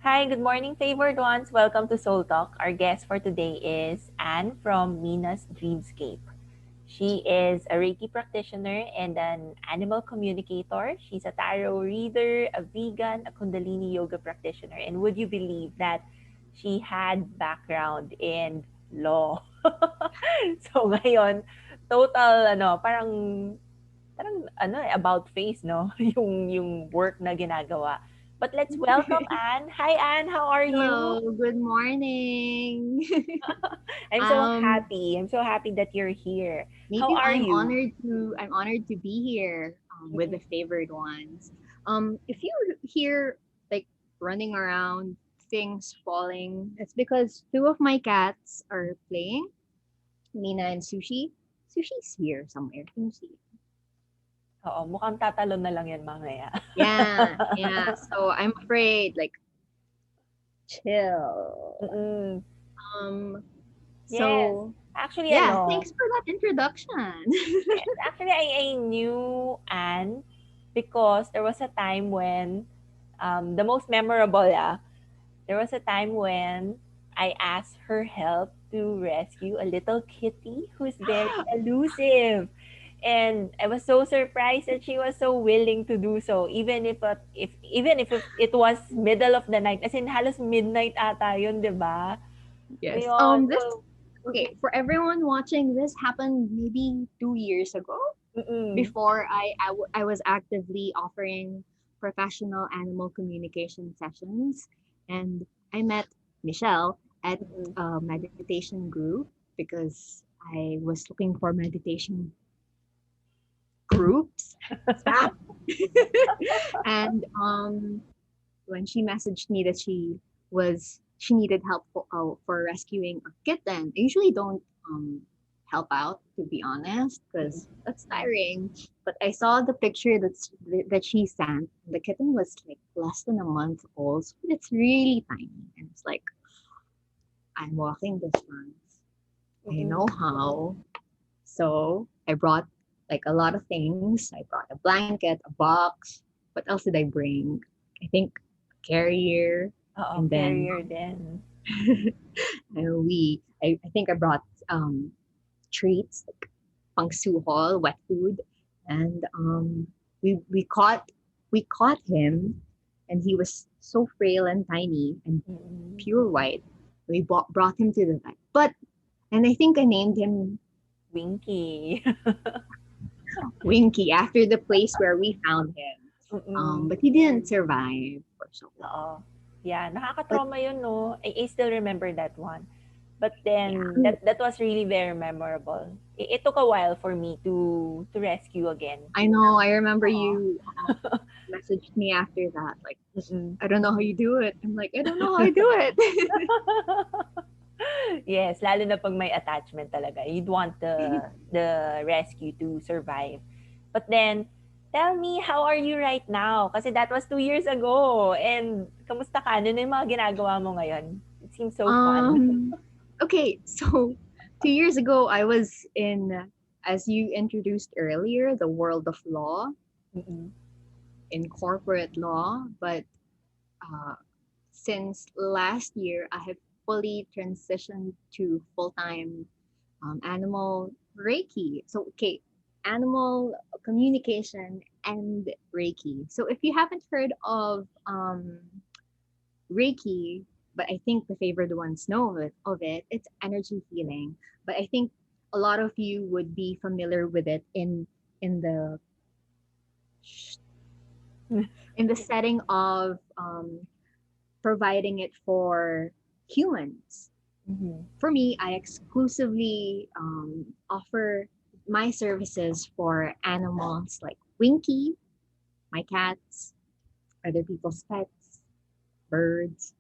Hi, good morning, favored ones. Welcome to Soul Talk. Our guest for today is Anne from Mina'S Dreamscape. She is a Reiki practitioner and an animal communicator. She's a tarot reader, a vegan, a kundalini yoga practitioner. And would you believe that she had background in law? So ngayon, total about face, no? yung work na ginagawa. But let's welcome Anne. Hi Anne, how are you? Hello, good morning. I'm so um, happy. I'm so happy that you're here. Me How too. are you? I'm honored to be here with the Mm-mm. favored ones. If you hear like running around, things falling, it's because two of my cats are playing. Mina and Sushi. Sushi's here somewhere. Can you see? Oo, mukhang tatalon na lang yan mamaya. Yeah, yeah. So I'm afraid, like, chill. Mm-mm. Um, Yes. so Actually, yeah, thanks for that introduction. yes, actually, I knew Anne because there was a time when, the most memorable, there was a time when I asked her help to rescue a little kitty who's very elusive. And I was so surprised that she was so willing to do so, even if it was middle of the night, as in halos midnight ata yun, 'di ba? Yes. Ayun, This so, okay for everyone watching. This happened maybe 2 years ago. mm-mm, Before I was actively offering professional animal communication sessions, and I met Michelle at mm-mm. a meditation group because I was looking for meditation groups. Stop. And when she messaged me that she needed help for rescuing a kitten. I usually don't help out, to be honest, because that's tiring. But I saw the picture that she sent. The kitten was like less than a month old, so it's really tiny, and it's like I'm walking distance. I know Mm-mm. how, so I brought like a lot of things. I brought a blanket, a box. What else did I bring? I think a carrier, Oo, and then carrier din. I think I brought treats like pangsuhol, wet food, and we caught him, and he was so frail and tiny and Mm-mm. pure white. Brought him to the vet, and I think I named him Winky. Winky after the place where we found him. Mm-mm. But he didn't survive for so long. Oo. Yeah, But nakaka-trauma yun, no? I still remember that one. But yeah, then that was really very memorable. It took a while for me to rescue again. I know. I remember Oo. you messaged me after that, like, Mm-mm. I don't know how you do it. I'm like, I don't know how I do it. Yes, lalo na pag may attachment talaga. You'd want the rescue to survive. But then, tell me, how are you right now? Kasi that was 2 years ago. And kamusta ka? Ano na yung mga ginagawa mo ngayon? It seems so fun. um, okay, so 2 years ago, I was as you introduced earlier, the world of law, Mm-mm. in corporate law. But uh, since last year, I have fully transitioned to full time animal Reiki. So, okay, animal communication and Reiki. So, if you haven't heard of Reiki, but I think the favored ones know of it, it's energy healing. But I think a lot of you would be familiar with it in the in the setting of providing it for humans. Mm-hmm. For me, I exclusively offer my services for animals like Winky, my cats, other people's pets, birds.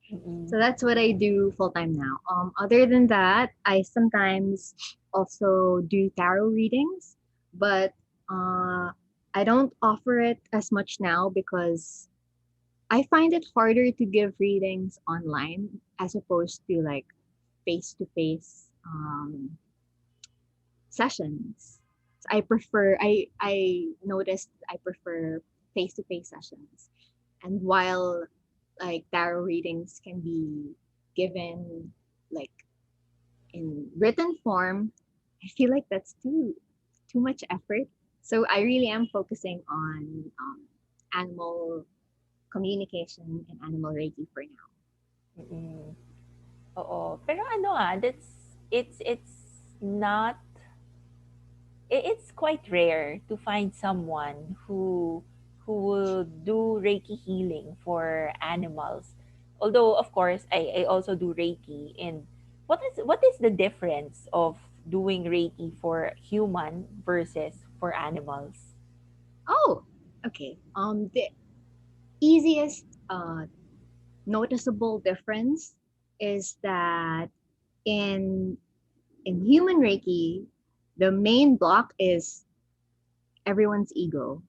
Mm-mm. So that's what I do full time now. Other than that, I sometimes also do tarot readings, but uh, I don't offer it as much now because I find it harder to give readings online as opposed to like face to face sessions. So I noticed I prefer face to face sessions. And while like tarot readings can be given like in written form, I feel like that's too much effort. So I really am focusing on animal communication and animal reiki for now. Mm-mm. Oo. Pero ano it's not, it's quite rare to find someone who will do Reiki healing for animals. Although of course I also do Reiki, and what is the difference of doing Reiki for human versus for animals? Oh, okay. The easiest noticeable difference is that in human reiki, the main block is everyone's ego,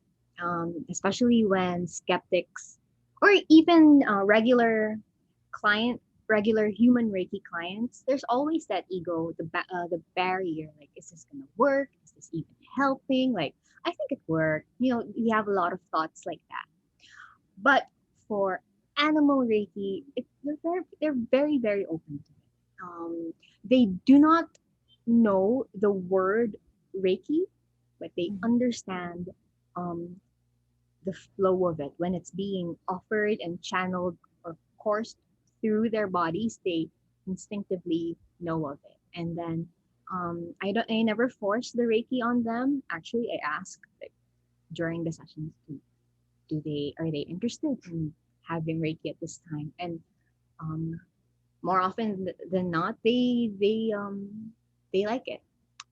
especially when skeptics or even regular human Reiki clients, there's always that ego, the barrier. Like, is this gonna work? Is this even helping? Like, I think it worked. We have a lot of thoughts like that. But for animal Reiki, they're very, very open to it. They do not know the word Reiki, but they Mhm. understand um, the flow of it when it's being offered and channeled or coursed through their bodies. They instinctively know of it, and then I never force the Reiki on them. Actually, I ask like during the sessions, do they are they interested in having Reiki at this time? And um, more often than not, they like it.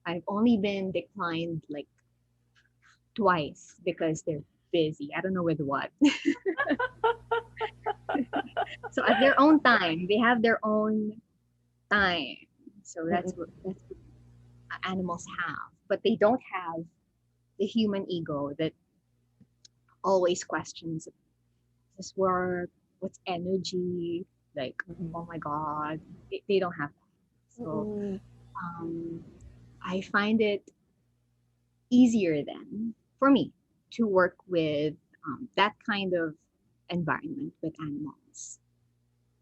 I've only been declined like twice because they're busy. I don't know with what. So at their own time, they have their own time. So that's what animals have, but they don't have the human ego that always questions, does this work? What's energy? Like, Mm-mm. oh my god, they don't have that. So Mm-mm. um, I find it easier then for me to work with that kind of environment with animals.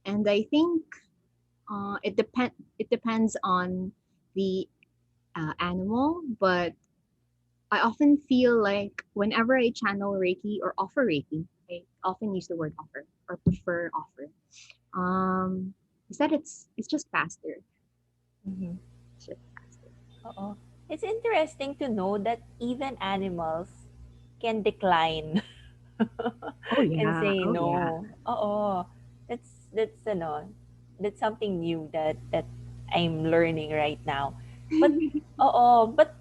And I think it depends on the animal, but I often feel like whenever I channel Reiki or offer Reiki, I often use the word offer or prefer offer. Um, is that it's just faster. Mhm. It's just faster. Oo. It's interesting to know that even animals can decline Oh and yeah, say oh yeah. no. Oo. That's ano, that's something new that I'm learning right now. But but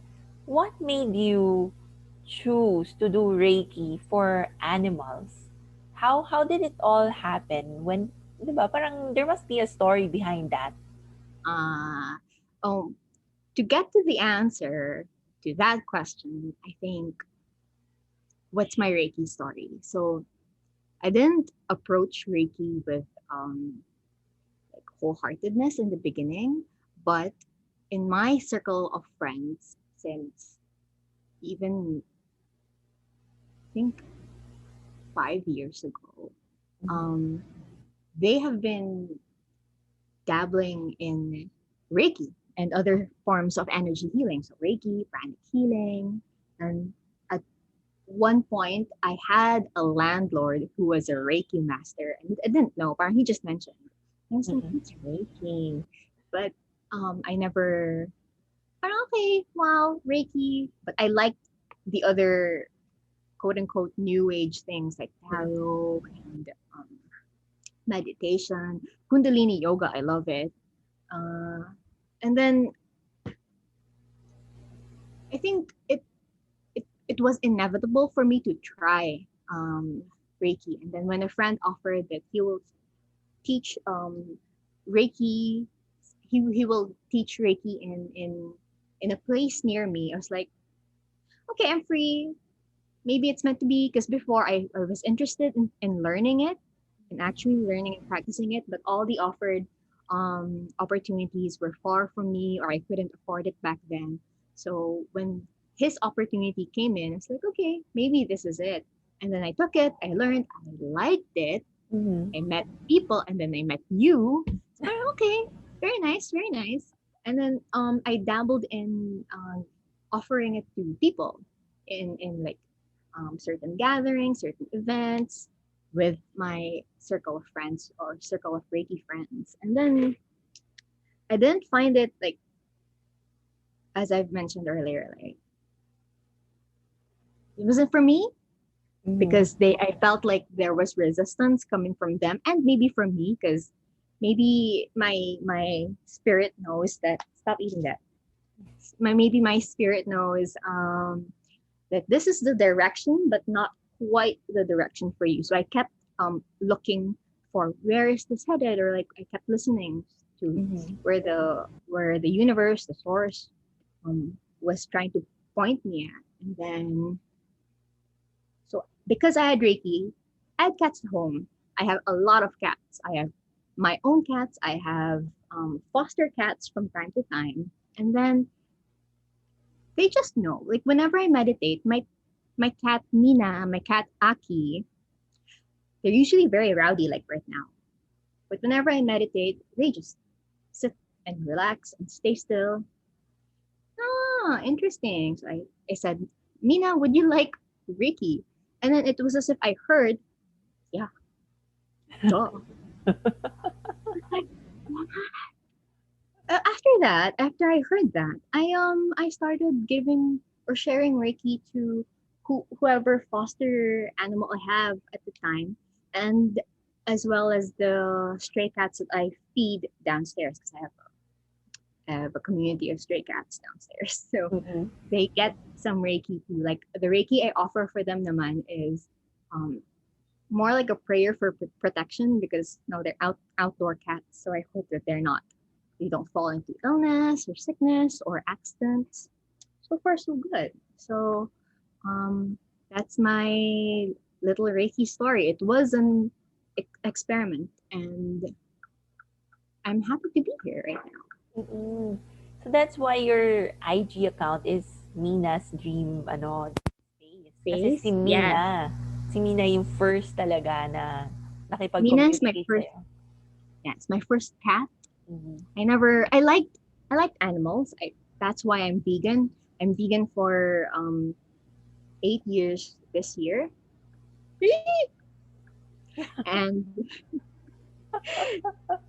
what made you choose to do Reiki for animals? How did it all happen? When 'di ba, parang there must be a story behind that. uh, oh, to get to the answer to that question, I think what's my Reiki story? So I didn't approach Reiki with like wholeheartedness in the beginning, but in my circle of friends, since even I think 5 years ago, Mhm. um, they have been dabbling in Reiki and other forms of energy healing. So Reiki, pranic healing, and at one point, I had a landlord who was a Reiki master, and I didn't know, but he just mentioned. I was like, Mm-mm. "What's Reiki?" But I never. But okay, wow, Reiki. But I liked the other quote unquote new age things like tarot and um, meditation, kundalini yoga. I love it. Uh, and then I think it was inevitable for me to try Reiki. And then when a friend offered that he will teach Reiki, he will teach Reiki in a place near me. I was like, okay, I'm free. Maybe it's meant to be because before I was interested in learning it and actually learning and practicing it, but all the offered opportunities were far from me or I couldn't afford it back then. So when his opportunity came in, it's like, okay, maybe this is it. And then I took it, I learned, I liked it. Mm-hmm. I met people, and then I met you. So parang, okay, very nice, very nice. And then I dabbled in offering it to people in like certain gatherings, certain events with my circle of friends or circle of Reiki friends. And then I didn't find it like, as I've mentioned earlier, like it wasn't for me Mm-hmm. because they I felt like there was resistance coming from them and maybe from me because maybe my spirit knows that stop eating that. Maybe my spirit knows that this is the direction, but not quite the direction for you. So I kept looking for where is this headed, or like I kept listening to Mm-hmm. where the universe, the source, was trying to point me at. And then so because I had Reiki, I had cats at home. I have a lot of cats. I have my own cats. I have foster cats from time to time, and then they just know. Like whenever I meditate, my cat Mina, my cat Aki, they're usually very rowdy like right now. But whenever I meditate, they just sit and relax and stay still. Ah, interesting. So I said, Mina, would you like Ricky? And then it was as if I heard, yeah, duh. Like, after that, after I heard that, I started giving or sharing Reiki to whoever foster animal I have at the time, and as well as the stray cats that I feed downstairs because I have a community of stray cats downstairs. So Mm-hmm. they get some Reiki too. Like the Reiki I offer for them naman is um, more like a prayer for protection because no, they're outdoor cats. So I hope that they don't fall into illness or sickness or accidents. So far, so good. So um, that's my little Reiki story. It was an experiment, and I'm happy to be here right now. Mm-mm. So that's why your IG account is Mina's Dream space. Kasi Space, yes. Si Mina yung first talaga na Mina is my nakipag-communicate first. sa'yo. Yes, my first cat. Mm-hmm. I liked animals. That's why I'm vegan. I'm vegan for 8 years this year, and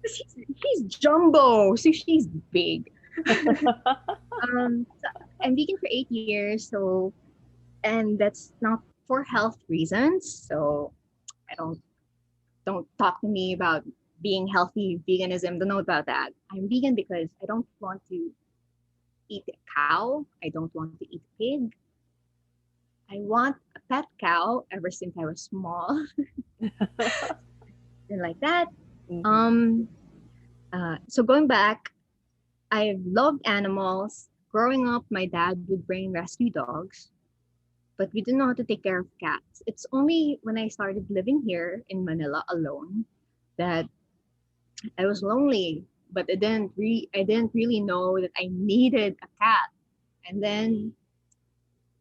she's jumbo, so she's big. So I'm vegan for 8 years, so and that's not for health reasons. So I don't talk to me about being healthy veganism. Don't know about that. I'm vegan because I don't want to eat a cow. I don't want to eat a pig. I want a pet cow ever since I was small and like that. Mm-hmm. Um, so going back, I've loved animals. Growing up, my dad would bring rescue dogs, but we didn't know how to take care of cats. It's only when I started living here in Manila alone that I was lonely, but I didn't really know that I needed a cat. And then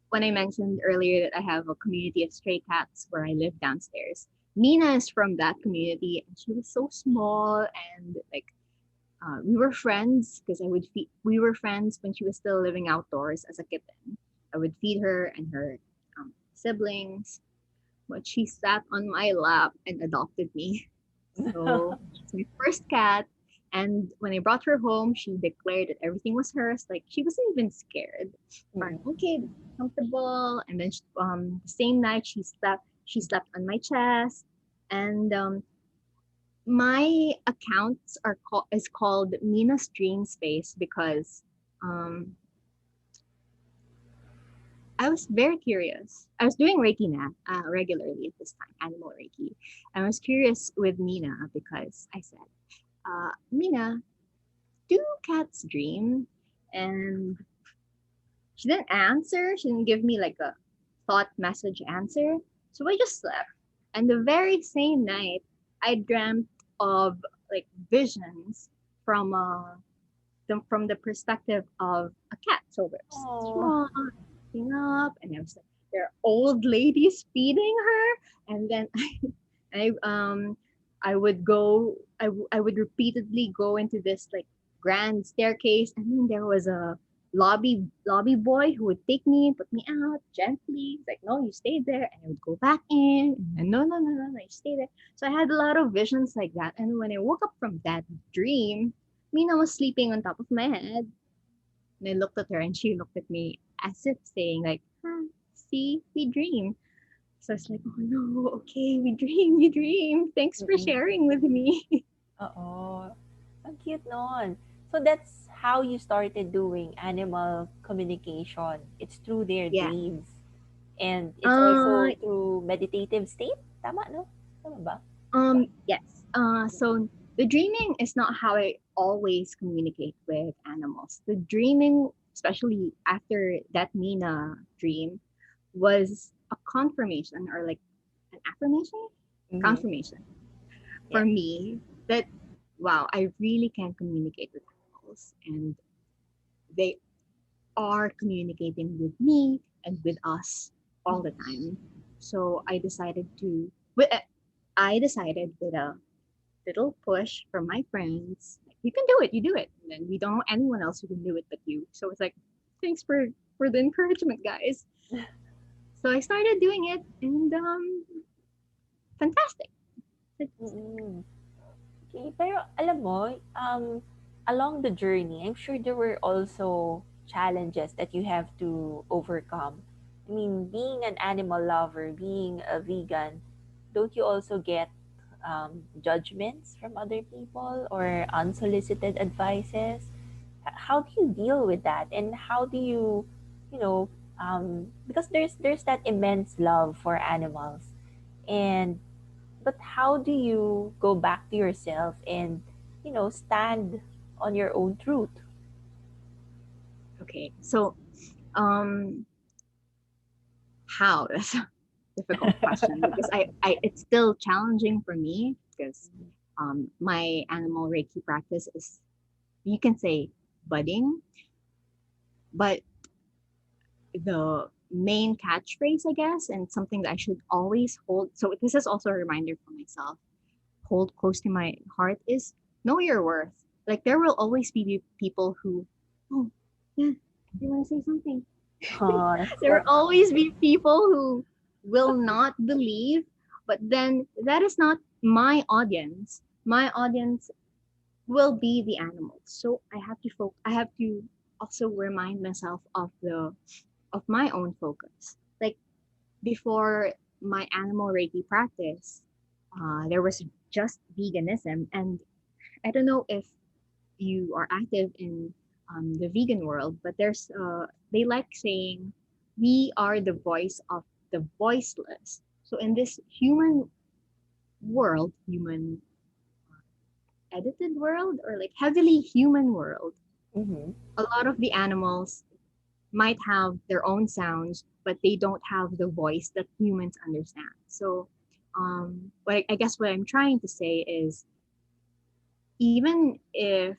when I mentioned earlier that I have a community of stray cats where I live downstairs, Nina is from that community, and she was so small and like we were friends because I would feed. We were friends when she was still living outdoors as a kitten. I would feed her and her siblings, but she sat on my lap and adopted me. So she's my first cat. And when I brought her home, she declared that everything was hers. Like she wasn't even scared. Fine, Mm-hmm. okay, this is comfortable. And then the same night she slept on my chest. And my accounts are called Mina's Dream Space because um, I was very curious. I was doing Reiki now regularly at this time, animal Reiki. I was curious with Mina because I said, Mina, do cats dream? And she didn't answer. She didn't give me like a thought message answer. So I just slept. And the very same night, I dreamt of like visions from from the perspective of a cat. So we're Oh. small, looking up, and I was like, there are old ladies feeding her, and then I I would repeatedly go into this like grand staircase, and then there was a lobby boy who would take me and put me out gently. He's like, no, you stay there, and I would go back in, and no, you stay there. So I had a lot of visions like that, and when I woke up from that dream, Mina was sleeping on top of my head, and I looked at her, and she looked at me as if saying like, see, we dream. So it's like, oh no, okay, we dream, we dream. Thanks for Mm-mm. sharing with me. Oo. Ang cute nun. So that's how you started doing animal communication. It's through their Yeah. dreams. And it's Uh, also through meditative state. Tama, no? Tama ba? yes. So the dreaming is not how I always communicate with animals. The dreaming, especially after that Mina dream, was a confirmation or like an affirmation, Mm-hmm. confirmation Yeah. for me that wow, I really can communicate with animals, and they are communicating with me and with us all the time. So I decided with a little push from my friends, like, you can do it, you do it. And then we don't know anyone else who can do it but you. So it's like, thanks for the encouragement, guys. So I started doing it, and fantastic. Mm-mm. Okay, pero alam mo, along the journey, I'm sure there were also challenges that you have to overcome. I mean, being an animal lover, being a vegan, don't you also get judgments from other people or unsolicited advices? How do you deal with that, and how do you, you know, because there's that immense love for animals, and but how do you go back to yourself and, stand on your own truth? Okay. So um how? That's a difficult question because I it's still challenging for me because my animal Reiki practice is, you can say, budding, but the main catchphrase, I guess, and something that I should always hold. So this is also a reminder for myself, hold close to my heart, is know your worth. Like there will always be people who, oh yeah, you want to say something? Oh, that's There good. will always be people who will not believe, but then that is not my audience. My audience will be the animals. So I have to also remind myself of my own focus. Like before my animal Reiki practice, there was just veganism, and I don't know if you are active in the vegan world, but they like saying we are the voice of the voiceless. So in this human world, human edited world, or like heavily human world, Mm-hmm. a lot of the animals might have their own sounds, but they don't have the voice that humans understand. So, I guess what I'm trying to say is, even if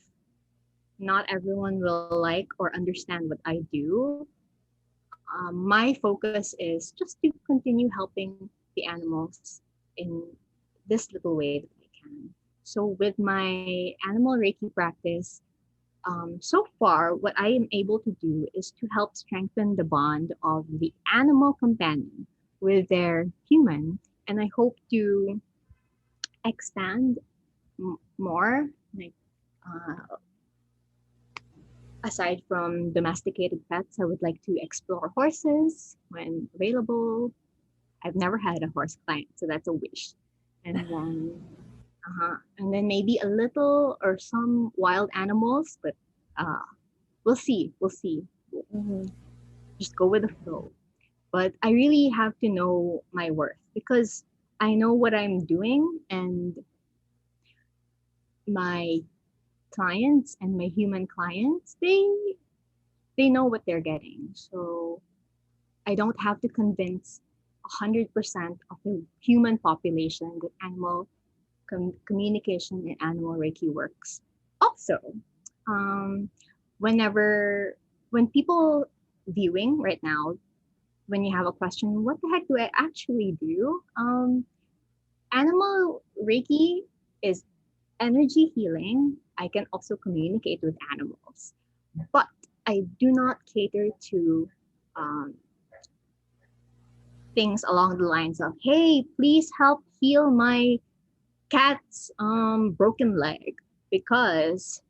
not everyone will like or understand what I do, my focus is just to continue helping the animals in this little way that I can. So, with my animal Reiki practice, so far, what I am able to do is to help strengthen the bond of the animal companion with their human, and I hope to expand more, like uh, aside from domesticated pets. I would like to explore horses when available. I've never had a horse client, so that's a wish. And then maybe a little or some wild animals, but uh, we'll see. We'll see. Mm-hmm. Just go with the flow. But I really have to know my worth because I know what I'm doing, and my clients and my human clients, they know what they're getting. So I don't have to convince 100% of the human population that animal communication and animal Reiki works. Also, um, whenever when people viewing right now, when you have a question, what the heck do I actually do? Animal Reiki is energy healing. I can also communicate with animals, but I do not cater to um, things along the lines of, "Hey, please help heal my cat's broken leg," because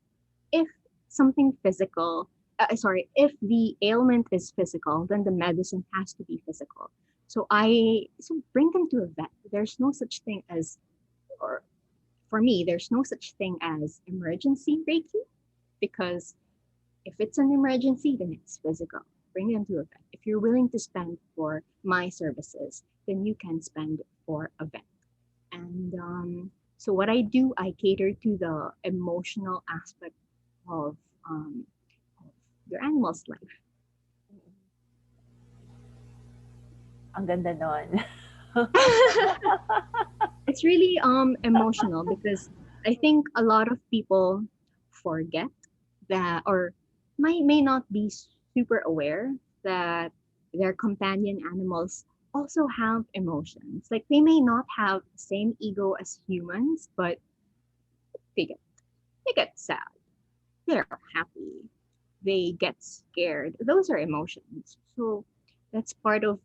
if something physical, sorry, if the ailment is physical, then the medicine has to be physical. So bring them to a vet. There's no such thing as, or for me, there's no such thing as emergency Reiki, because if it's an emergency, then it's physical. Bring them to a vet. If you're willing to spend for my services, then you can spend for a vet. And so what I do, I cater to the emotional aspect of, of your animal's life. Ang ganda nun. It's really emotional because I think a lot of people forget that, or may not be super aware that their companion animals also have emotions. Like they may not have the same ego as humans, but they get they get sad, they're happy, they get scared. Those are emotions. So that's part of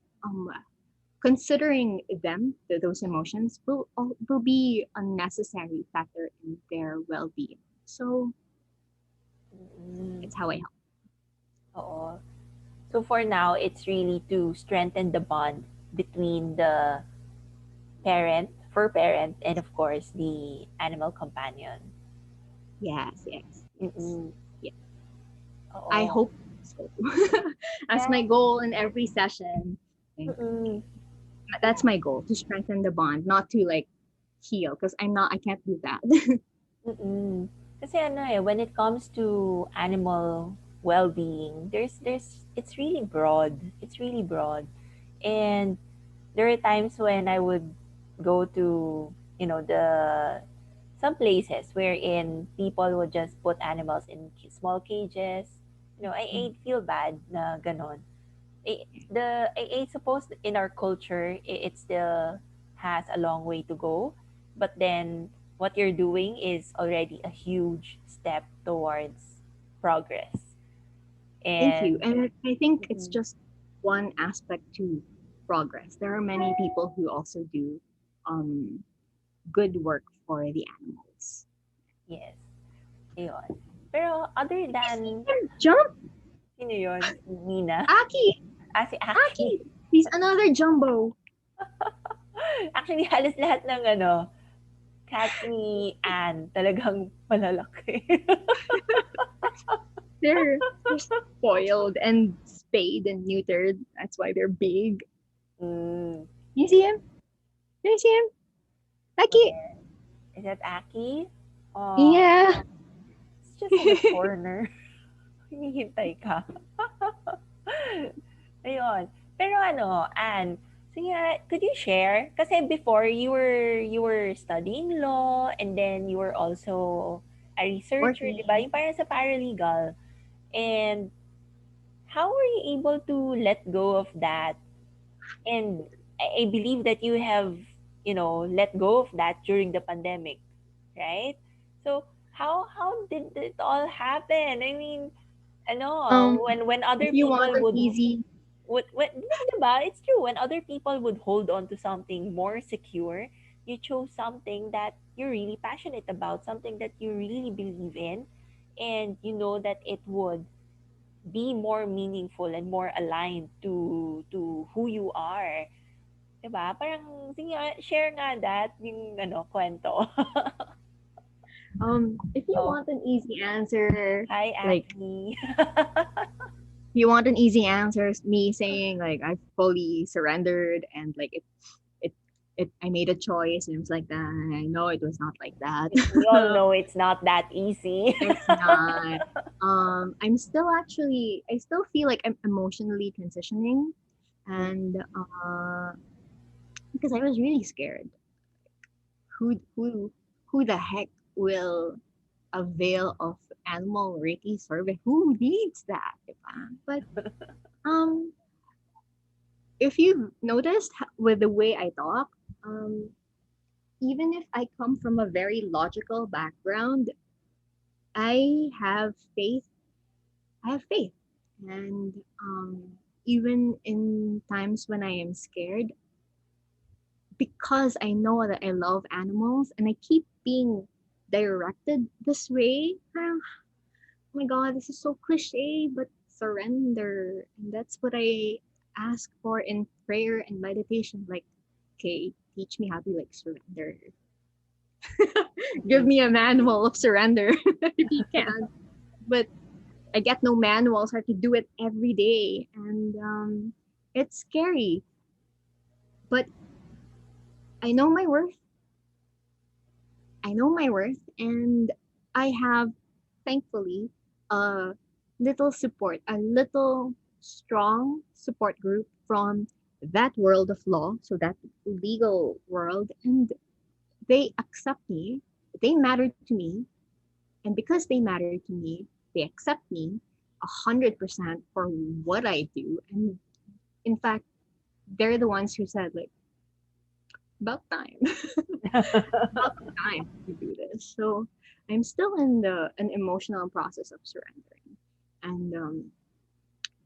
considering them, those emotions will be a necessary factor in their well-being. So Mm, it's how I help. oo. So for now, it's really to strengthen the bond between the parent, fur parent, and of course the animal companion. Yes, yes, yes, Mm-mm. yeah. I Oo. hope so. That's my Yeah. goal in every session. Like, Mm-mm. that's my goal, to strengthen the bond, not to like heal, because I can't do that. Mm-mm. Kasi ano eh, when it comes to animal well-being, it's really broad. It's really broad. And there are times when I would go to, the some places wherein people would just put animals in small cages. I feel bad na ganon. I suppose in our culture it still has a long way to go, but then what you're doing is already a huge step towards progress. Thank you. And And I think it's mm, just one aspect to progress. There are many people who also do um, good work for the animals. yes, ayun. Pero other than Jump, sino yun? Si Nina? Aki, Ah, si Aki. Aki. He's another jumbo. Actually, halos lahat ng cats ni Anne talagang malalaki. They're spoiled and spayed and neutered. That's why they're big. mm, You see him? You see him? Aki. where? Is that Aki? Oh, Yeah. it's just in the corner. Hinihintay ka. Ayun. Pero Anne, sige nga, could you share? Kasi before you were studying law and then you were also a researcher, di ba? Working. Yung parang sa paralegal. And how were you able to let go of that? And I believe that you have, let go of that during the pandemic, right? So how did it all happen? I mean, Um, when if other you want people an would easy, diba? It's true. When other people would hold on to something more secure, you chose something that you're really passionate about, something that you really believe in, and you know that it would be more meaningful and more aligned to who you are. Diba? Parang, sige nga, share nga that, yung kwento. if you Oh, want an easy answer, hi, like Aki. you want an easy answer, me saying like I fully surrendered and like it I made a choice and it was like that. I know it was not like that. We all know it's not that easy. It's not. I'm still actually, I still feel like I'm emotionally transitioning, and because I was really scared. Who the heck will avail of animal Reiki survey? Who needs that? Diba? But um, if you've noticed with the way I talk, um, even if I come from a very logical background, I have faith. I have faith. And even in times when I am scared, because I know that I love animals and I keep being directed this way, parang, oh my god, this is so cliche, but surrender. And that's what I ask for in prayer and meditation. Like, okay, teach me how to like surrender. Give Mm-mm. me a manual of surrender if you can. But I get no manual, so I have to do it every day. And it's scary. But I know my worth. I know my worth. And I have, thankfully, a little support, a little strong support group from that world of law, so that legal world. And they accept me. They matter to me. And because they matter to me, they accept me 100% for what I do. And in fact, they're the ones who said, like, about time, about time to do this. So I'm still in the an emotional process of surrendering. And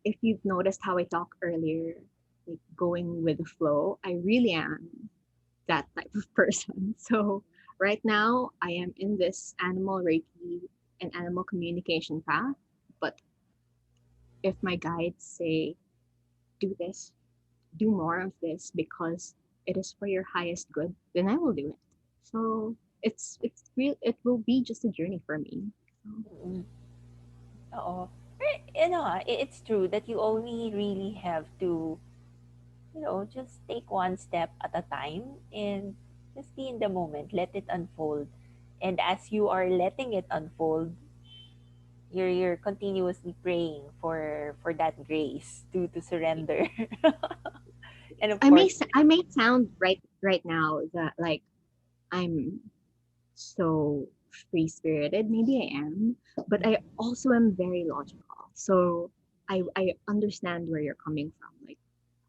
if you've noticed how I talked earlier, like going with the flow, I really am that type of person. So right now, I am in this animal Reiki and animal communication path. But if my guides say, do this, do more of this because it is for your highest good, then I will do it. So it's real. It will be just a journey for me. So, Mm-mm. Oo. You know, it's true that you only really have to, just take one step at a time and just be in the moment, let it unfold. And as you are letting it unfold, you're continuously praying for that grace to surrender. And of course, I may sound right now that like I'm so free spirited. Maybe I am, but I also am very logical. So I understand where you're coming from. Like,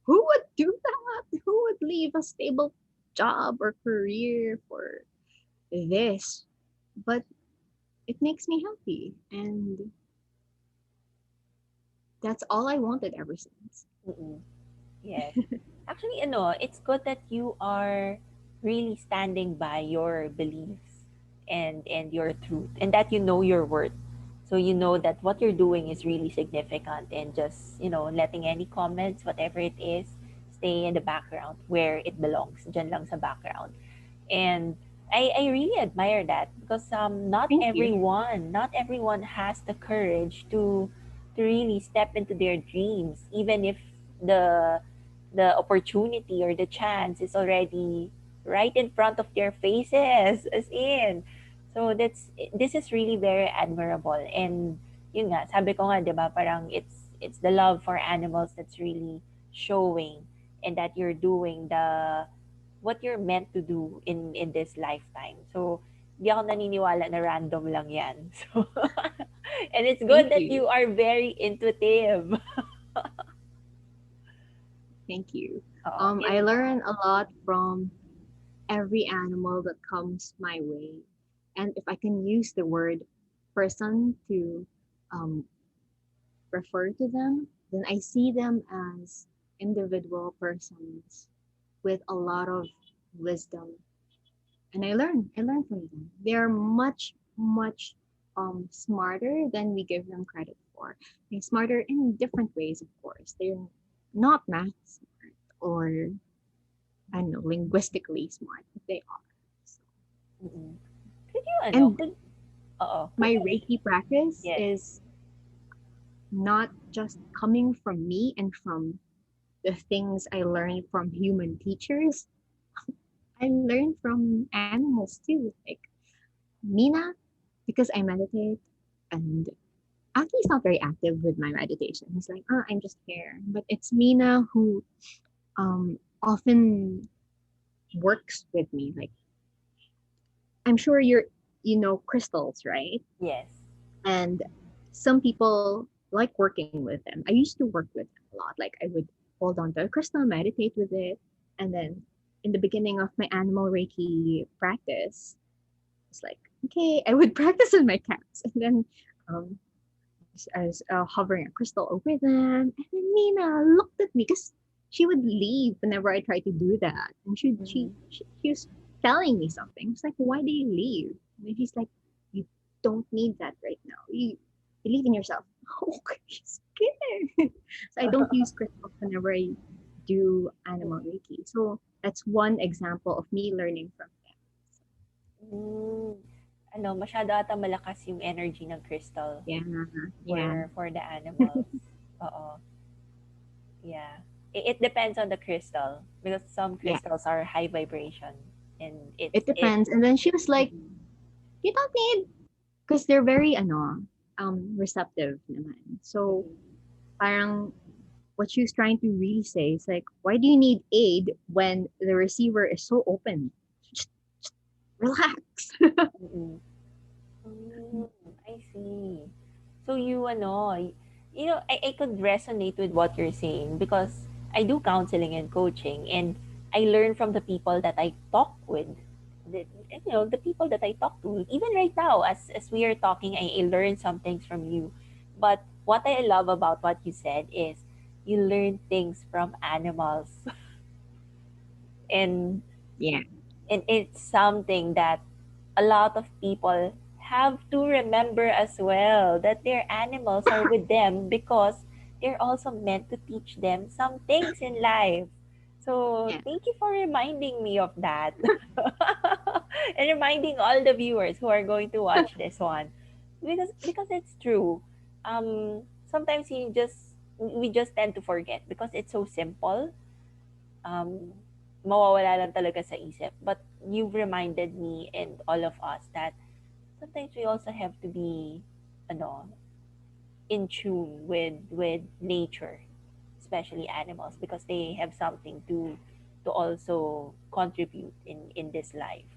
who would do that? Who would leave a stable job or career for this? But it makes me happy, and that's all I wanted ever since. mm-mm, yes. Actually, it's good that you are really standing by your beliefs and your truth, and that you know your worth. So you know that what you're doing is really significant, and just, letting any comments, whatever it is, stay in the background where it belongs, dyan lang sa background. And I really admire that because Thank you. not everyone has the courage to really step into their dreams, even if the the opportunity or the chance is already right in front of their faces, as in. So this is really very admirable. And yun nga, sabi ko nga, 'di ba, parang it's the love for animals that's really showing, and that you're doing what you're meant to do in this lifetime. So, di ako naniniwala na random lang yan. So, and it's Thank good that you. you are very intuitive. Thank you. Oo. I learn a lot from every animal that comes my way. And if I can use the word person to um, refer to them, then I see them as individual persons with a lot of wisdom. And I learn from them. They're much, much smarter than we give them credit for. They're smarter in different ways, of course. They're not math smart or I don't know, linguistically smart, but they are. So, Mm-mm. Could you, and could my you, Reiki practice yes. is not just coming from me and from the things I learned from human teachers. I learned from animals too, like Mina, because I meditate, and Aki is not very active with my meditation. He's like, oh, I'm just here. But it's Mina who often works with me. Like, I'm sure you know crystals, right? Yes. And some people like working with them. I used to work with them a lot. Like I would hold on to a crystal, meditate with it, and then in the beginning of my animal Reiki practice, it's like, okay, I would practice with my cats. And then um, I was hovering a crystal over them. And then Nina looked at me because she would leave whenever I tried to do that. And Mm-hmm. she was telling me something. It's like, why do you leave? And then she's like, you don't need that right now. You believe in yourself. Okay, she's scared. So I don't use crystals whenever I do animal Reiki. So that's one example of me learning from Mm. Ano, masyado ata malakas yung energy ng crystal them. Yeah, for the animals. Oo. Yeah. It depends on the crystal because some yeah. crystals are high vibration and It depends. And then she was like, mm-mm, you don't need, because they're very receptive naman. So mm-mm. parang what she was trying to really say is like, why do you need aid when the receiver is so open? Just relax. Mm. I see. So you ano, I could resonate with what you're saying because I do counseling and coaching and I learn from the people that I talk with. The people that I talk to, even right now, as we are talking, I learn some things from you. But what I love about what you said is you learn things from animals, and Yeah, it's something that a lot of people have to remember as well, that their animals are with them because they're also meant to teach them some things in life. So yeah, thank you for reminding me of that. And reminding all the viewers who are going to watch this one, because it's true. Sometimes we just tend to forget because it's so simple. Mawawala lang talaga sa isip. But you've reminded me and all of us that sometimes we also have to be ano, in tune with nature, especially animals, because they have something to also contribute in this life.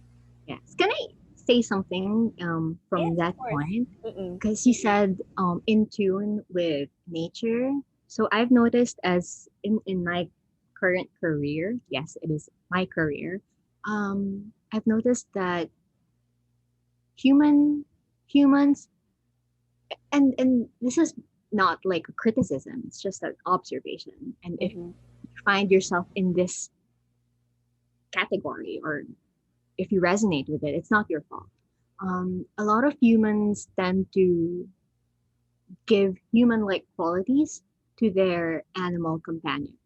yes. Can I say something Yes, from of that course. point? Mm-mm. Because you said in tune with nature. So I've noticed as in my current career, yes, it is my career. I've noticed that humans, and this is not like a criticism, it's just an observation. And if Mm-hmm. you find yourself in this category, or if you resonate with it, it's not your fault. A lot of humans tend to give human like qualities to their animal companions.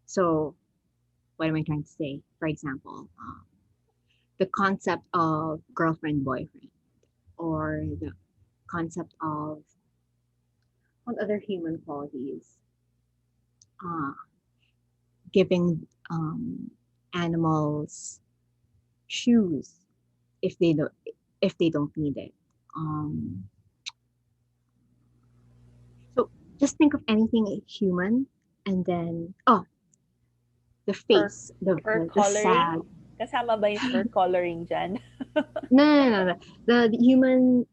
So what am I trying to say? For example, the concept of girlfriend boyfriend, or the concept of what other human qualities, uh, giving animals shoes if they don't need it. Um, so just think of anything human, and then the Fur, face, fur the coloring? sad. Kasama ba yung fur coloring dyan? No, no, no, no. The human.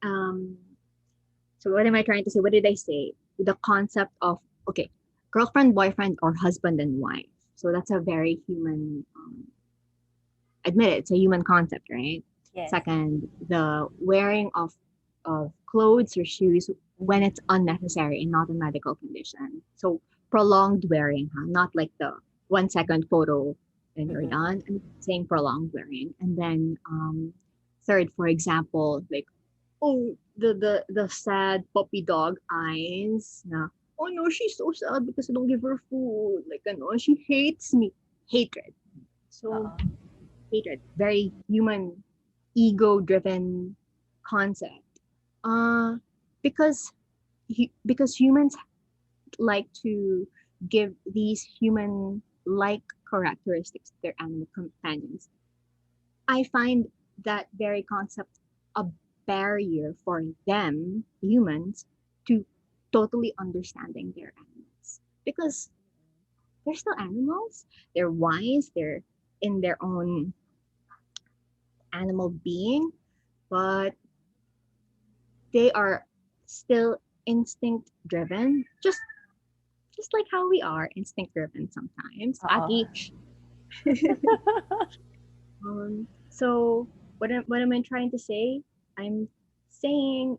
So what am I trying to say? What did I say? The concept of, okay, girlfriend, boyfriend, or husband and wife. So that's a very human. Admit it, it's a human concept, right? Yes. Second, the wearing of clothes or shoes when Mm-hmm. it's unnecessary and not a medical condition. So prolonged wearing, huh? Not like the 1 second photo and you're Mm-mm. done. I'm saying prolonged wearing. And then third, for example, like, oh, the sad puppy dog eyes na, oh no, she's so sad because I don't give her food. Like, ano, she hates me. Hatred. So Oo. hatred, very human, ego driven concept. Uh, because because humans like to give these human like characteristics to their animal companions. I find that very concept a barrier for them, humans, to totally understanding their animals. Because they're still animals, they're wise, they're in their own animal being, but they are still instinct driven, just like how we are instinct driven sometimes. Oo. Aki, So what am I trying to say? I'm saying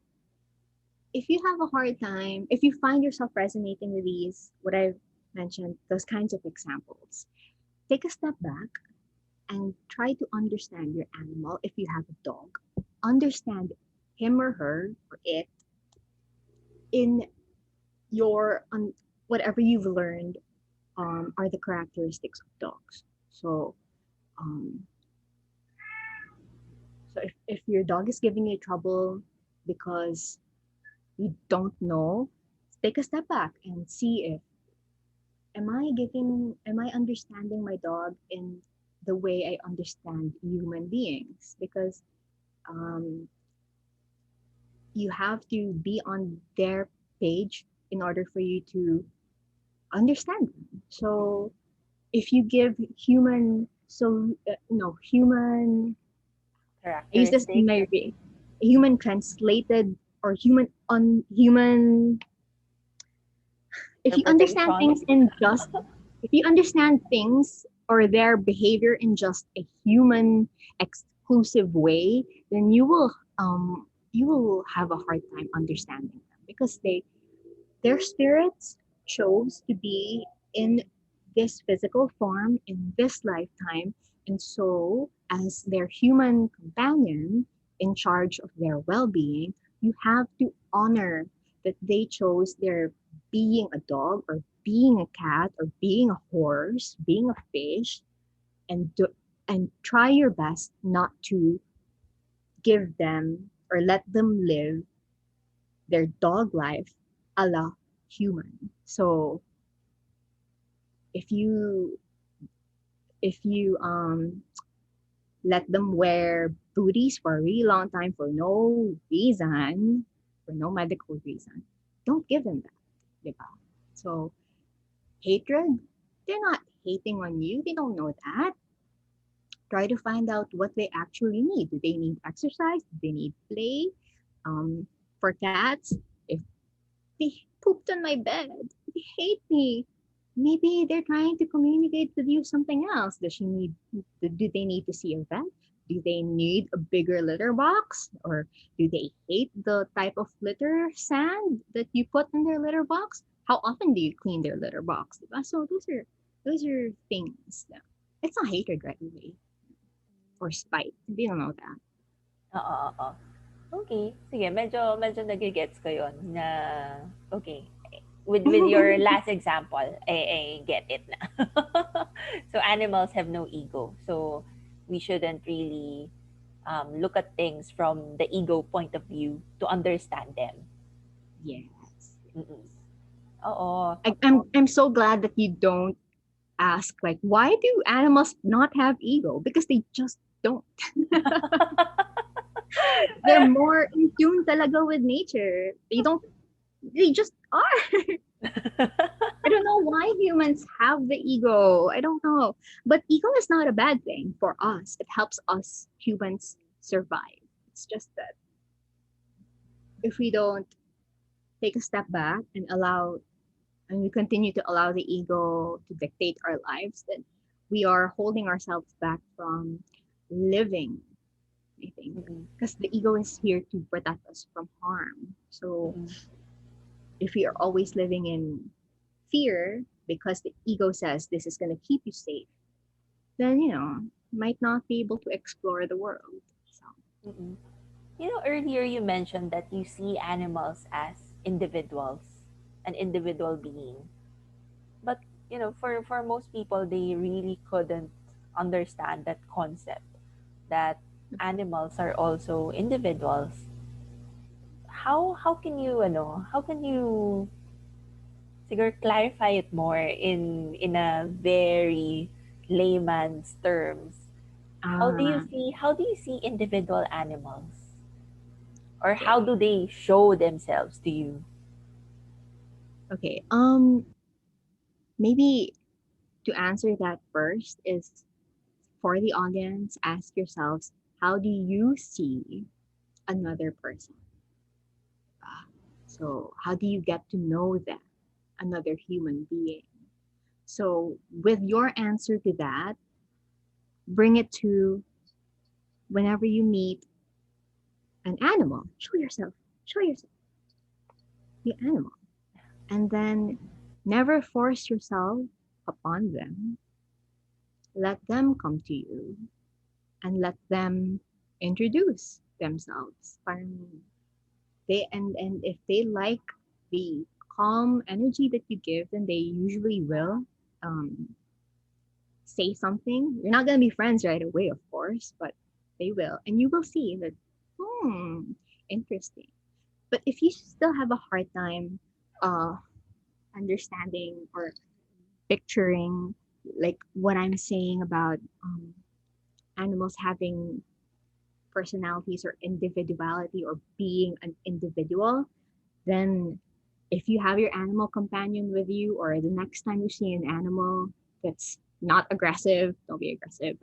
if you have a hard time, if you find yourself resonating with these, what I've mentioned, those kinds of examples, take a step back and try to understand your animal. If you have a dog, understand him or her or it in your whatever you've learned are the characteristics of dogs. So um, if your dog is giving you trouble because you don't know, take a step back and see if am I understanding my dog in the way I understand human beings? Because um, you have to be on their page in order for you to understand them. So if you give human, so no human, I use this in Characteristics. my human translated or human. If you understand Interpretation. things in just if you understand things or their behavior in just a human exclusive way, then you will have a hard time understanding them because their spirits chose to be in this physical form in this lifetime. And so, as their human companion in charge of their well being, you have to honor that they chose their being a dog or being a cat or being a horse, being a fish, and and try your best not to give them or let them live their dog life a la human. So if you if you let them wear booties for a really long time for no reason, for no medical reason, don't give them that, diba? So hatred, they're not hating on you. They don't know that. Try to find out what they actually need. Do they need exercise? Do they need play? For cats, if they pooped on my bed, they hate me. Maybe they're trying to communicate with you something else. Do they need to see a vet? Do they need a bigger litter box? Or do they hate the type of litter sand that you put in their litter box? How often do you clean their litter box? Diba? So those are things. It's not hatred right away or spite. They don't know that. Oo, oo. Okay, sige, medyo nage-gets ko 'yun na okay. With your last example, I get it na. So animals have no ego. So we shouldn't really look at things from the ego point of view to understand them. Yes. Mm-mm. Oo. I'm so glad that you don't ask like why do animals not have ego because they just don't. They're more in tune talaga with nature. They just are. I don't know why humans have the ego. I don't know. But ego is not a bad thing for us. It helps us humans survive. It's just that if we don't take a step back and we continue to allow the ego to dictate our lives, then we are holding ourselves back from living, I think. Mm-mm. Because the ego is here to protect us from harm. So Mm-mm. if we are always living in fear because the ego says this is going to keep you safe, then, might not be able to explore the world. So, Mm-mm. Earlier you mentioned that you see animals as individuals, an individual being. But, for most people, they really couldn't understand that concept that animals are also individuals. How can you, how can you siguro clarify it more in a very layman's terms? uh, How do you see individual animals? Or how okay. do they show themselves to you? Okay. Maybe to answer that first is for the audience, ask yourselves, how do you see another person? So, how do you get to know them, another human being? So, with your answer to that, bring it to whenever you meet an animal. Show yourself the animal. And then never force yourself upon them. Let them come to you and let them introduce themselves. Parang and if they like the calm energy that you give, then they usually will um, say something. You're not gonna be friends right away, of course, but they will, and you will see that interesting. But if you still have a hard time uh, understanding or picturing like what I'm saying about animals having personalities or individuality or being an individual, then if you have your animal companion with you or the next time you see an animal that's not aggressive, don't be aggressive.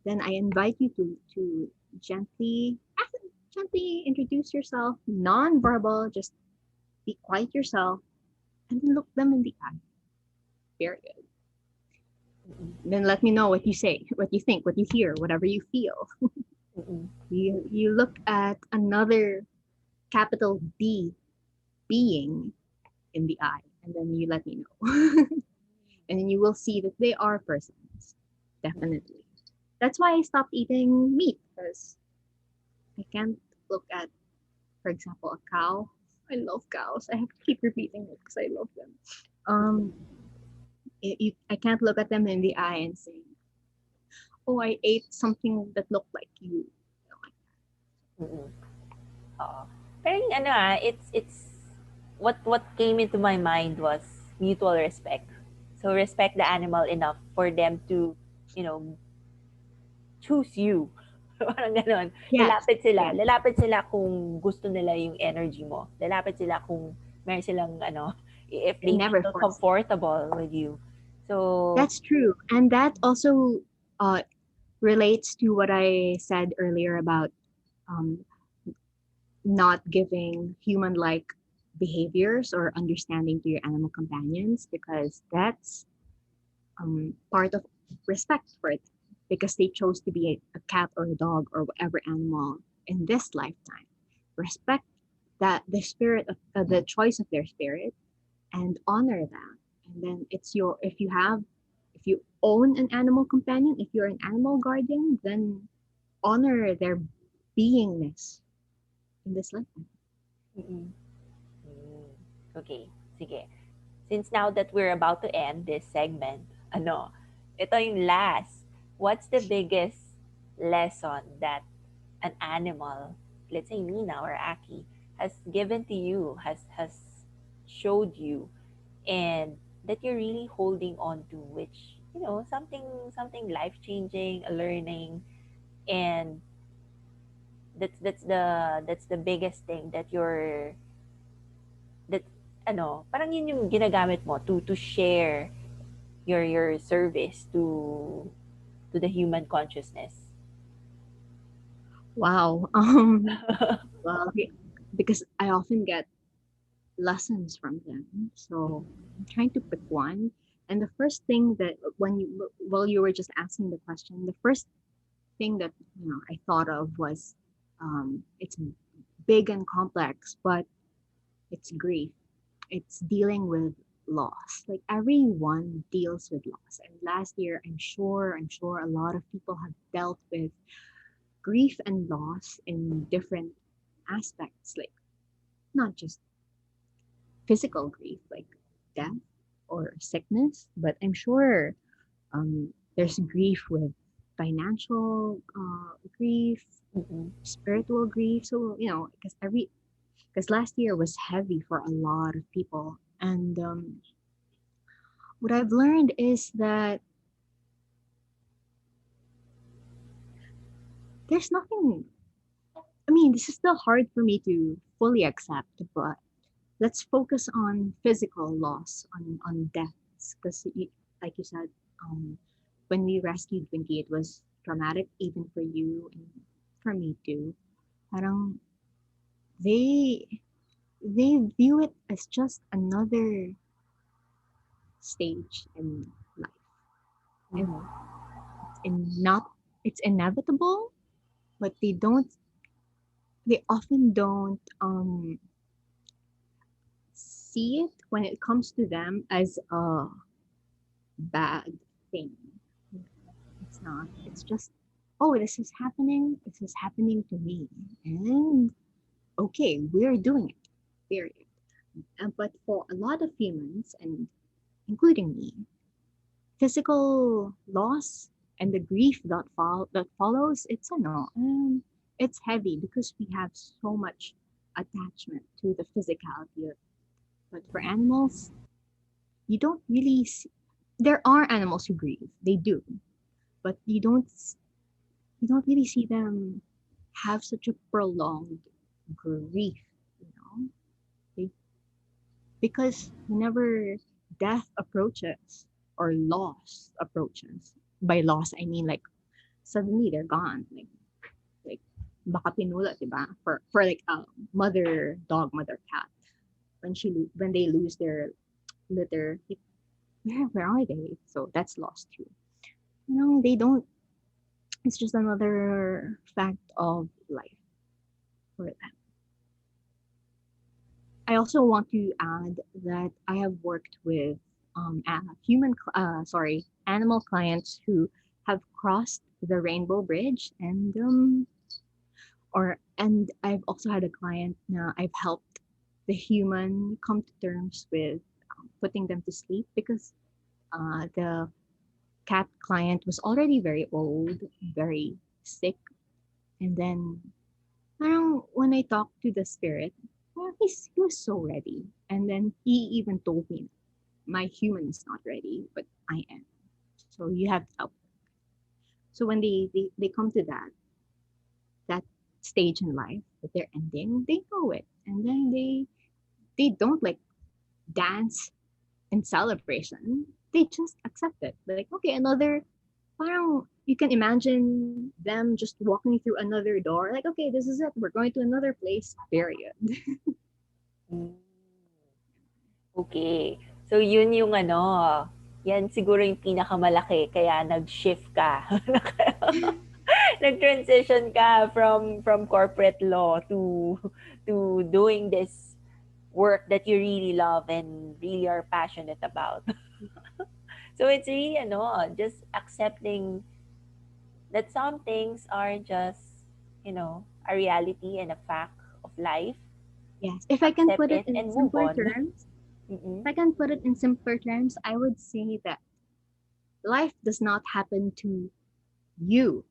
Then I invite you to gently gently introduce yourself, non-verbal, just be quiet yourself and then look them in the eye. Period. Mm-mm. Then let me know what you say, what you think, what you hear, whatever you feel. Mm-mm. You look at another capital B being in the eye, and then you let me know. And then you will see that they are persons. Definitely. That's why I stopped eating meat because I can't look at, for example, a cow. I love cows. I have to keep repeating it because I love them. Um, I can't look at them in the eye and say, "Oh, I ate something that looked like you." Mm-mm. Oo. Pero yung ano it's what came into my mind was mutual respect. So respect the animal enough for them to, you know, choose you. Parang ganon. Yes, Lalapit sila. yes, Lalapit sila kung gusto nila yung energy mo. Lalapit sila kung meron silang ano, if they they never feel force it. comfortable with you. So, That's true, and that also uh, relates to what I said earlier about um, not giving human-like behaviors or understanding to your animal companions because that's part of respect for it because they chose to be a cat or a dog or whatever animal in this lifetime. Respect that the spirit of the choice of their spirit and honor that. And then it's your if you own an animal companion, if you're an animal guardian, then honor their beingness in this lifetime. mm-mm. Mm. Okay, sige. Since now that we're about to end this segment, ano, ito yung last. What's the biggest lesson that an animal, let's say Mina or Aki, has given to you, has showed you, and that you're really holding on to, which something life changing, a learning, and that's the biggest thing that that parang yun yung ginagamit mo to share your service to the human consciousness. Wow. Well, because I often get lessons from them. So I'm trying to pick one. And the first thing that when you while you were just asking the question, the first thing that I thought of was it's big and complex, but it's grief. It's dealing with loss. Like everyone deals with loss. And last year, I'm sure a lot of people have dealt with grief and loss in different aspects, like not just physical grief, like death or sickness, but I'm sure there's grief with financial grief, Mm-mm. spiritual grief. So because last year was heavy for a lot of people, and what I've learned is that there's nothing. I mean, this is still hard for me to fully accept, but let's focus on physical loss, on deaths, because like you said, when we rescued Winky, it was traumatic even for you and for me too. Parang they they view it as just another stage in life, and Mm-hmm. not it's inevitable, but they often don't see it when it comes to them as a bad thing. It's not. It's just, oh, this is happening. This is happening to me. And okay, we're doing it. Period. But for a lot of humans, and including me, physical loss and the grief that follows, it's heavy because we have so much attachment to the physicality of. But for animals, you don't really see, there are animals who grieve. They do, but you don't really see them have such a prolonged grief, you know? They, because whenever death approaches or loss approaches, by loss I mean like suddenly they're gone. Like baka pinula, diba? For like a mother dog, mother cat. When they lose their litter, where are they? So that's lost too. No, they don't. It's just another fact of life for them. I also want to add that I have worked with animal clients who have crossed the rainbow bridge, and I've also had a client now I've helped the human come to terms with putting them to sleep because the cat client was already very old, very sick, and then parang when I talked to the spirit, well, he was so ready. And then he even told me, my human is not ready, but I am. So you have to help. So when they come to that stage in life that they're ending, they know it. And then they don't like dance in celebration. They just accept it. Like, okay, another parang you can imagine them just walking through another door. Like, okay, this is it. We're going to another place, period. Mm. Okay. So, yun yung ano, yan siguro yung pinakamalaki kaya nag-shift ka. Nag-transition ka from corporate law to doing this work that you really love and really are passionate about. So it's really ano, just accepting that some things are just, a reality and a fact of life. Yes, if I can Accept put it it in and move simpler on. terms, Mm-mm. if I can put it in simpler terms, I would say that life does not happen to you.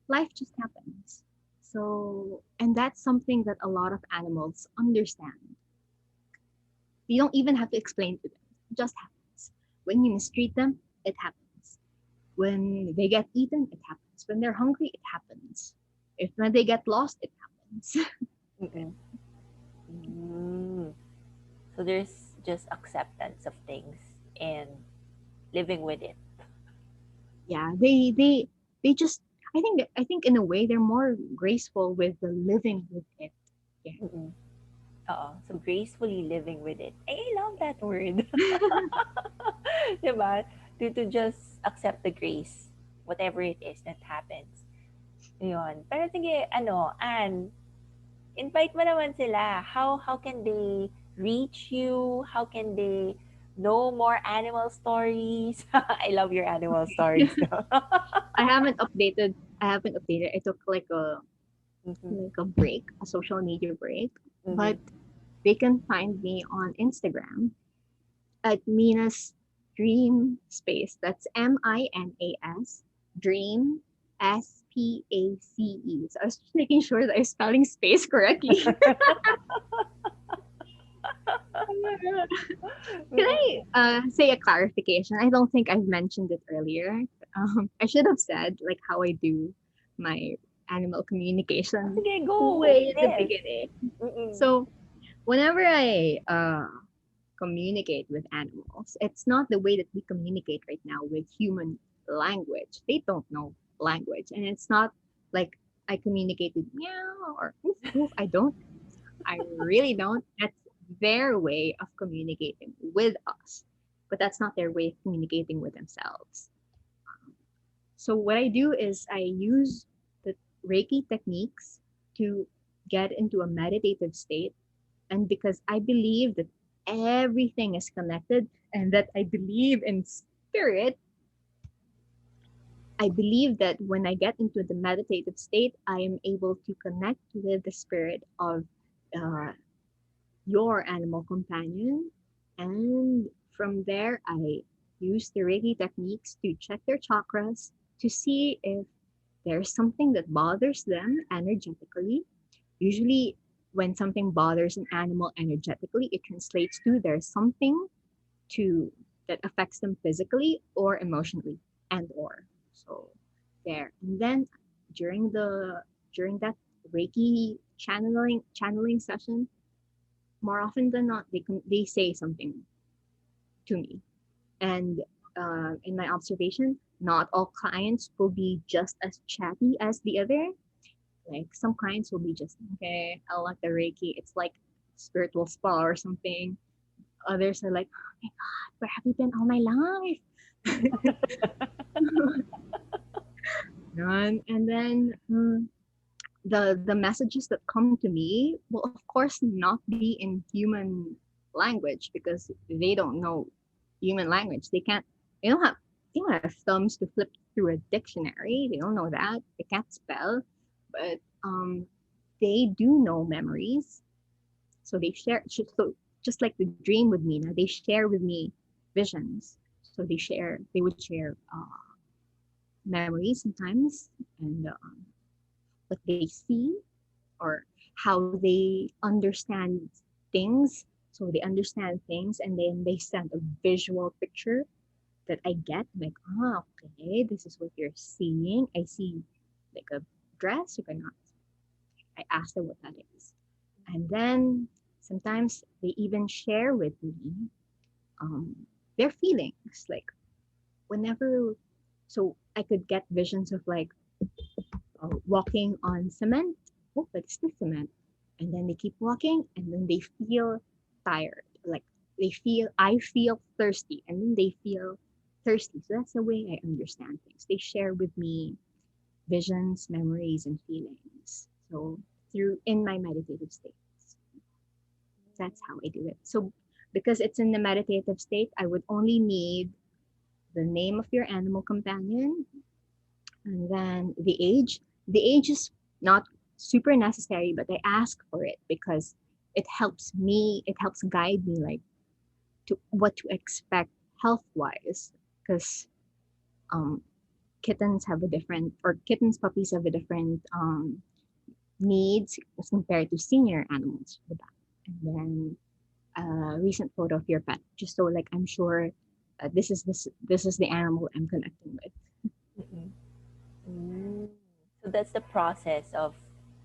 Life just happens. So, and that's something that a lot of animals understand. You don't even have to explain to them. It just happens. When you mistreat them, it happens. When they get eaten, it happens. When they're hungry, it happens. If when they get lost, it happens. Mm-mm. Mm. So there's just acceptance of things and living with it. Yeah, they just I think in a way they're more graceful with the living with it. Yeah. Mm-mm. So gracefully living with it. I love that word. Diba? To just accept the grace, whatever it is that happens. Yun. Pero sige, Anne, invite mo naman sila. How can they reach you? How can they know more animal stories? I love your animal stories. No? I haven't updated. I took Mhm, like a break, a social media break. But mhm. they can find me on Instagram at Mina's Dream Space. That's Minas Dream Space. So I was just making sure that I'm spelling space correctly. Can I say a clarification? I don't think I've mentioned it earlier. I should have said like how I do my animal communication Sige, go. way at the Yes. beginning. Mm-mm. So whenever I communicate with animals, it's not the way that we communicate right now with human language. They don't know language, and it's not like I communicate with meow or woof woof. I don't. I really don't. That's their way of communicating with us, but that's not their way of communicating with themselves. So what I do is I use the Reiki techniques to get into a meditative state. And because I believe that everything is connected and that I believe in spirit, I believe that when I get into the meditative state, I am able to connect with the spirit of uh, your animal companion. And from there, I use the Reiki techniques to check their chakras to see if there's something that bothers them energetically. Usually, when something bothers an animal energetically, it translates to there's something to that affects them physically or emotionally and or so there. And then during the during that Reiki channeling session, more often than not, they say something to me. And in my observation, not all clients will be just as chatty as the other. Like some clients will be just okay. I like the Reiki. It's like spiritual spa or something. Others are like, oh my God, where have you been all my life? And then the messages that come to me will of course not be in human language because they don't know human language. They don't have thumbs to flip through a dictionary. They don't know that. They can't spell. But they do know memories. So they share just like the dream with Mina, they share with me visions. So they would share memories sometimes and what they see or how they understand things. So they understand things and then they send a visual picture that I get like, okay, this is what you're seeing. I see like a dress, you cannot. I ask them what that is. And then sometimes they even share with me um, their feelings. Like whenever, so I could get visions of like walking on cement. Oh, but it's the cement. And then they keep walking and then they feel tired. Like I feel thirsty and then they feel thirsty. So that's the way I understand things. They share with me visions, memories, and feelings. So through in my meditative states, that's how I do it. So because it's in the meditative state, I would only need the name of your animal companion and then the age. The age is not super necessary, but I ask for it because it helps guide me like to what to expect health wise. Because um, kittens, puppies have a different needs as compared to senior animals. Diba? And then a recent photo of your pet, just so like I'm sure this is the animal I'm connecting with. Mm-mm. Mm. So that's the process of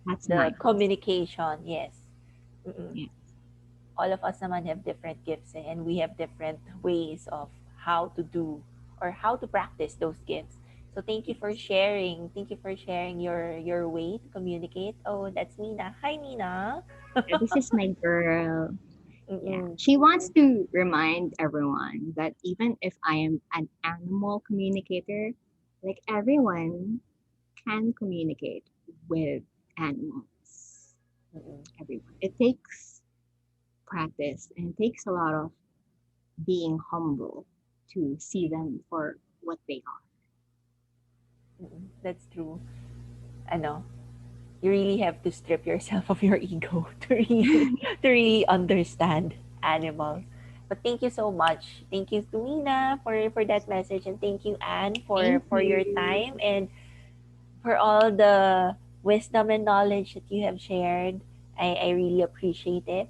That's the my process. communication. Yes. Mm-mm. Yeah. All of us naman have different gifts and we have different ways of how to do or how to practice those gifts. So thank you for Yes. sharing. Thank you for sharing your way to communicate. Oh, that's Mina. Hi, Mina. This is my girl. Yeah. Mm-mm. She wants to remind everyone that even if I am an animal communicator, like everyone can communicate with animals. Mm-mm. Everyone. It takes practice and it takes a lot of being humble to see them for what they Mm-mm. That's true. I know. You really have to strip yourself of your ego are. to really understand animals. But thank you so much. Thank you to Mina for that message, and thank you Anne Thank for your you. time and for all the wisdom and knowledge that you have shared. I really appreciate it.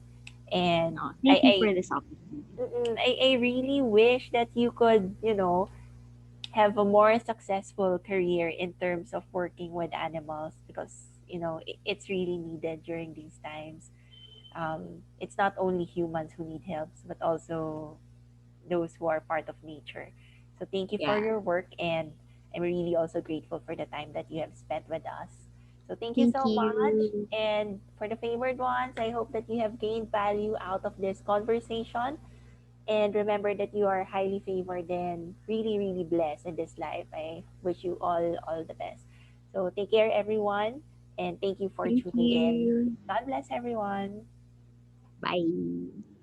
And No, thank you for this opportunity. I really wish that you could, have a more successful career in terms of working with animals because, it's really needed during these times. It's not only humans who need help, but also those who are part of nature. So thank you for Yeah. your work, and I'm really also grateful for the time that you have spent with us. So thank you Thank so much. you. And for the favored ones, I hope that you have gained value out of this conversation. And remember that you are highly favored and really, really blessed in this life. I wish you all the best. So take care, everyone, and thank you for Thank tuning in. you. God bless everyone. Bye.